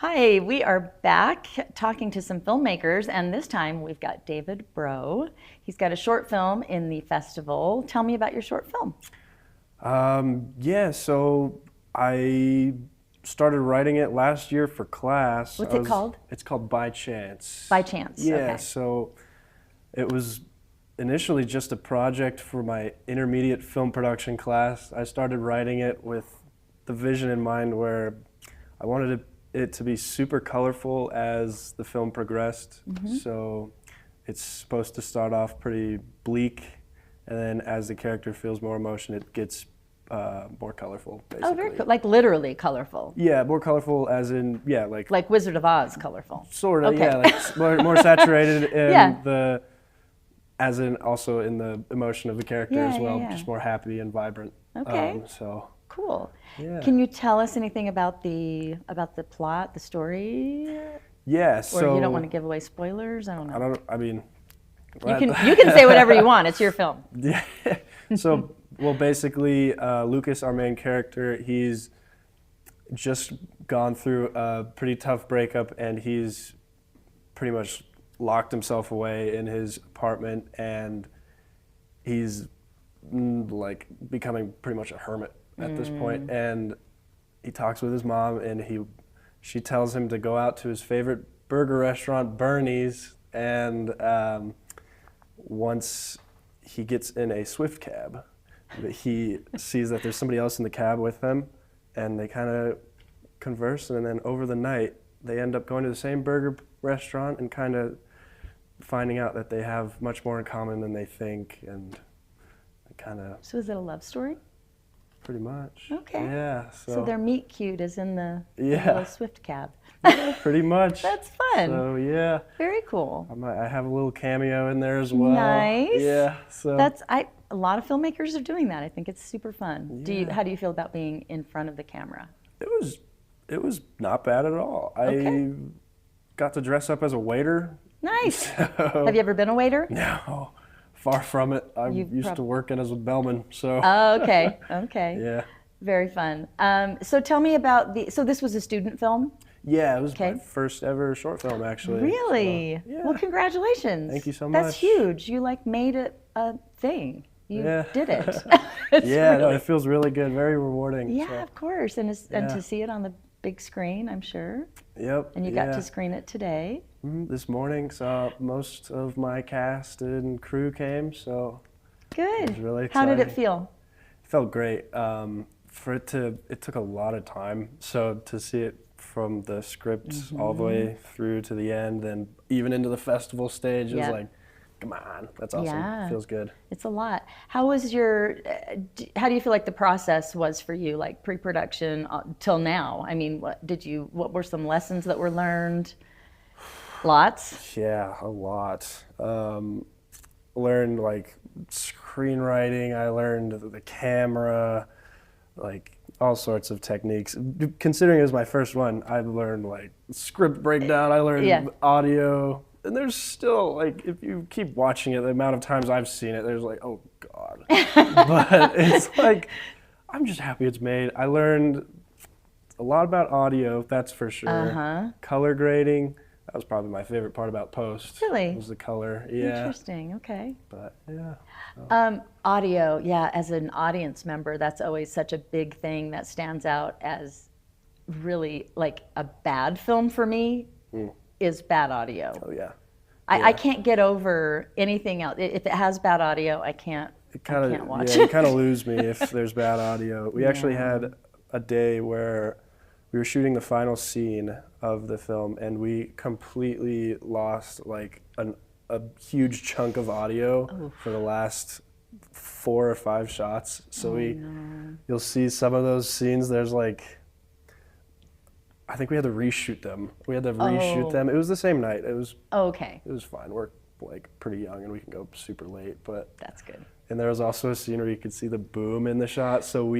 Hi, we are back talking to some filmmakers, and this time we've got David Breaux. He's got a short film in the festival. Tell me about your short film. So I started writing it last year for class. What's it called? It's called By Chance. By Chance, Yeah, okay. so it was initially just a project for my intermediate film production class. I started writing it with the vision in mind where I wanted it to be super colorful as the film progressed. So it's supposed to start off pretty bleak, and then as the character feels more emotion, it gets more colorful, basically. Oh, very cool. Like literally colorful. Yeah, more colorful as in, Like Wizard of Oz colorful. sort of, Okay. yeah, like more saturated in Yeah. as in also in the emotion of the character Yeah, as well, yeah. just more happy and vibrant. Okay. So, Cool. yeah. Can you tell us anything about the plot, the story? Yeah, Or so you don't want to give away spoilers? I don't know. I mean, You can say whatever you want. It's your film. Yeah. So, well, basically, Lucas, our main character, he's just gone through a pretty tough breakup, and he's pretty much locked himself away in his apartment, and he's like becoming pretty much a hermit at this point. And he talks with his mom, and she tells him to go out to his favorite burger restaurant, Bernie's, and once he gets in a Swift cab, he sees that there's somebody else in the cab with them, and they kind of converse, and then over the night, they end up going to the same burger restaurant and kind of finding out that they have much more in common than they think, and kind of So is it a love story? pretty much. Okay. Yeah. So their meet cute is in the Yeah. little Swift cab. pretty much. That's fun. So yeah, Very cool. I have a little cameo in there as well. Nice. Yeah. So A lot of filmmakers are doing that. I think it's super fun. Yeah. How do you feel about being in front of the camera? it was not bad at all. Okay. I got to dress up as a waiter. Nice. So, Have you ever been a waiter? no, far from it. I'm You've used to working as a bellman. So Oh, okay. Okay. yeah. Very fun. So tell me about so this was a student film? Yeah, it was Okay. my first ever short film, actually. Really? So, yeah. Well, congratulations. Thank you so That's much. huge. You made it a thing. You Yeah. did it. It's Yeah, no, really- it feels really good, very rewarding. Yeah, So, of course. And Yeah. to see it on the big screen, I'm sure. yep. And you got to screen it today. This morning, so most of my cast and crew came, so Good. it was really How did it exciting. feel? It felt great. It took a lot of time, so to see it from the script all the way through to the end, and even into the festival stage, it was Yep. like, come on, that's awesome. Yeah. Feels good. It's a lot. How was how do you feel like the process was for you, like pre-production till now? I mean, what were some lessons that were learned? Lots? Yeah, a lot. Learned like screenwriting. I learned the camera, like all sorts of techniques. Considering it was my first one, I learned like script breakdown. I learned Yeah. audio, and there's still like if you keep watching it, the amount of times I've seen it, there's like, oh god. But it's like I'm just happy it's made. I learned a lot about audio, that's for sure. Uh-huh. Color grading. That was probably my favorite part about post. Really? Was the color. Yeah. Interesting. Okay. But yeah. Audio, yeah, as an audience member, that's always such a big thing that stands out as really like a bad film for me is bad audio. Oh yeah. I can't get over anything else. If it has bad audio, I can't watch Yeah, you it. kind of lose me if there's bad audio. We actually had a day where we were shooting the final scene of the film, and we completely lost like a huge chunk of audio for the last 4 or 5 shots. So you'll see some of those scenes. There's like, I think we had to reshoot them. It was the same night. It was Okay, fine. We're like pretty young and we can go super late, but. that's good. And there was also a scene where you could see the boom in the shot. So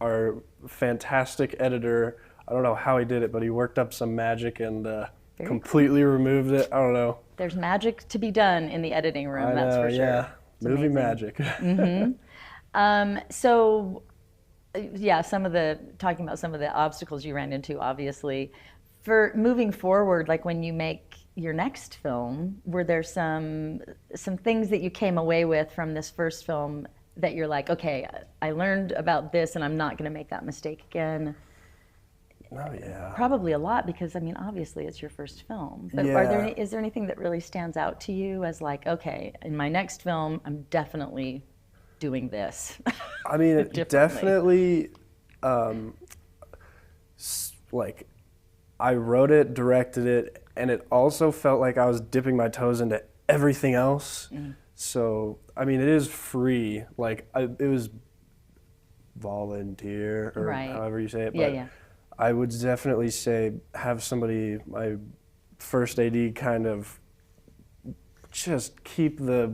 our fantastic editor, I don't know how he did it, but he worked up some magic and completely removed it. I don't know. There's magic to be done in the editing room, I that's know, for sure. yeah. Movie magic. So, yeah, talking about some of the obstacles you ran into, obviously, For moving forward, like when you make your next film, were there some things that you came away with from this first film that you're like, okay, I learned about this and I'm not going to make that mistake again? Oh yeah. Probably a lot, because I mean, obviously it's your first film. But Yeah. is there anything that really stands out to you as like, okay, in my next film, I'm definitely doing this? I mean, it Differently. definitely, like, I wrote it, directed it, and it also felt like I was dipping my toes into everything else. So, I mean, it is free. Like, it was volunteer, or Right. however you say it. Yeah, But yeah. I would definitely say have somebody, my first AD, kind of just keep the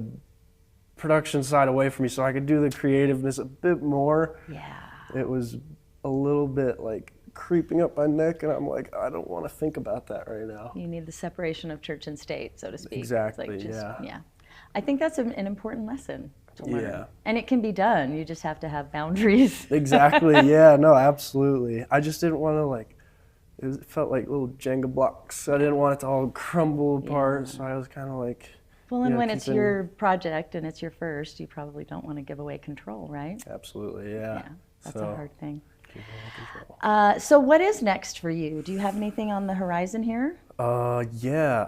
production side away from me so I could do the creativeness a bit more. Yeah. It was a little bit like creeping up my neck, and I'm like, I don't want to think about that right now. You need the separation of church and state, so to speak. It's Exactly, like just, yeah. I think that's an important lesson to learn. Yeah. And it can be done. You just have to have boundaries. Exactly, yeah, no, absolutely. I just didn't want to, like, it felt like little Jenga blocks. I didn't want it to all crumble apart, so I was kind of like, Well, and you know, when it's keeping- your project and it's your first, you probably don't want to give away control, right? Absolutely, yeah. Yeah, that's So, a hard thing. keeping under control. So what is next for you? Do you have anything on the horizon here? Yeah,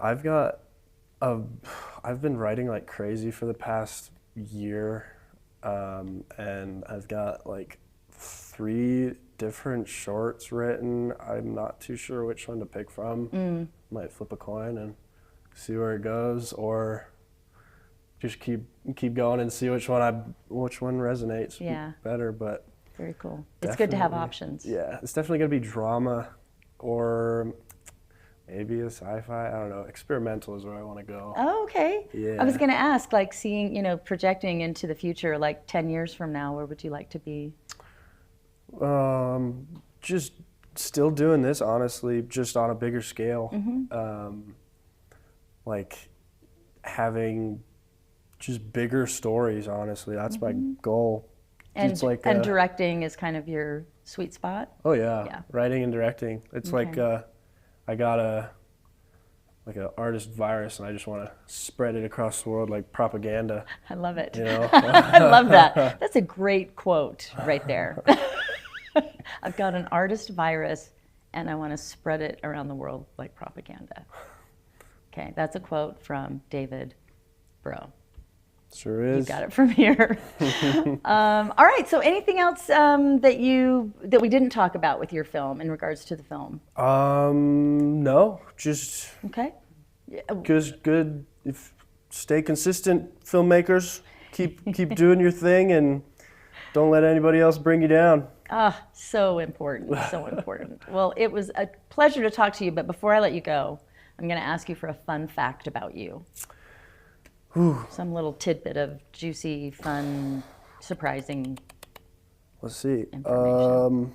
I've been writing like crazy for the past year, and I've got like 3 different shorts written. I'm not too sure which one to pick from. Might flip a coin and see where it goes, or just keep going and see which one resonates Yeah. better. But Very cool. It's good to have definitely- options. yeah, it's definitely gonna be drama, or maybe a sci-fi. I don't know. Experimental is where I want to go. Oh, okay. I was Yeah. going to ask, like seeing, projecting into the future, like 10 years from now, where would you like to be? Just still doing this, honestly, just on a bigger scale. Like having just bigger stories, honestly. That's my goal. And, It's like and directing is kind of your sweet spot? Oh yeah, Yeah. writing and directing. It's like I got an artist virus, and I just want to spread it across the world like propaganda. I love it. You know? I love that. That's a great quote right there. I've got an artist virus and I want to spread it around the world like propaganda. Okay, that's a quote from David Breaux. Sure is. You got it from here. All right, so anything else that we didn't talk about with your film in regards to the film? No, just Okay. good. If stay consistent, filmmakers. Keep doing your thing, and don't let anybody else bring you down. Ah, so important, so important. Well, it was a pleasure to talk to you, but before I let you go, I'm going to ask you for a fun fact about you. Some little tidbit of juicy, fun, surprising Let's see. information.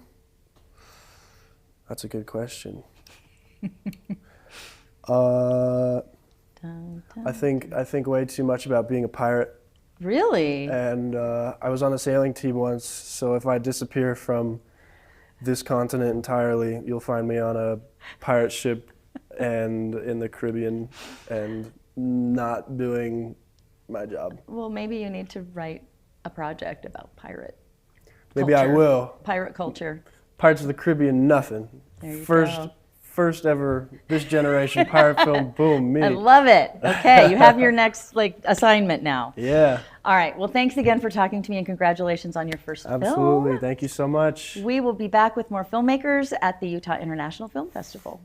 That's a good question. Dun, dun. I think way too much about being a pirate, Really? and I was on a sailing team once. So if I disappear from this continent entirely, you'll find me on a pirate ship and in the Caribbean, and not doing my job. Well, maybe you need to write a project about pirate Maybe I culture. will. Pirate culture. Pirates of the Caribbean, nothing. There you First go. first ever this generation pirate film. Boom, me. I love it. Okay, you have your next assignment now. Yeah, All right. Well, thanks again for talking to me, and congratulations on your first absolutely. film. Thank you so much. We will be back with more filmmakers at the Utah International Film Festival.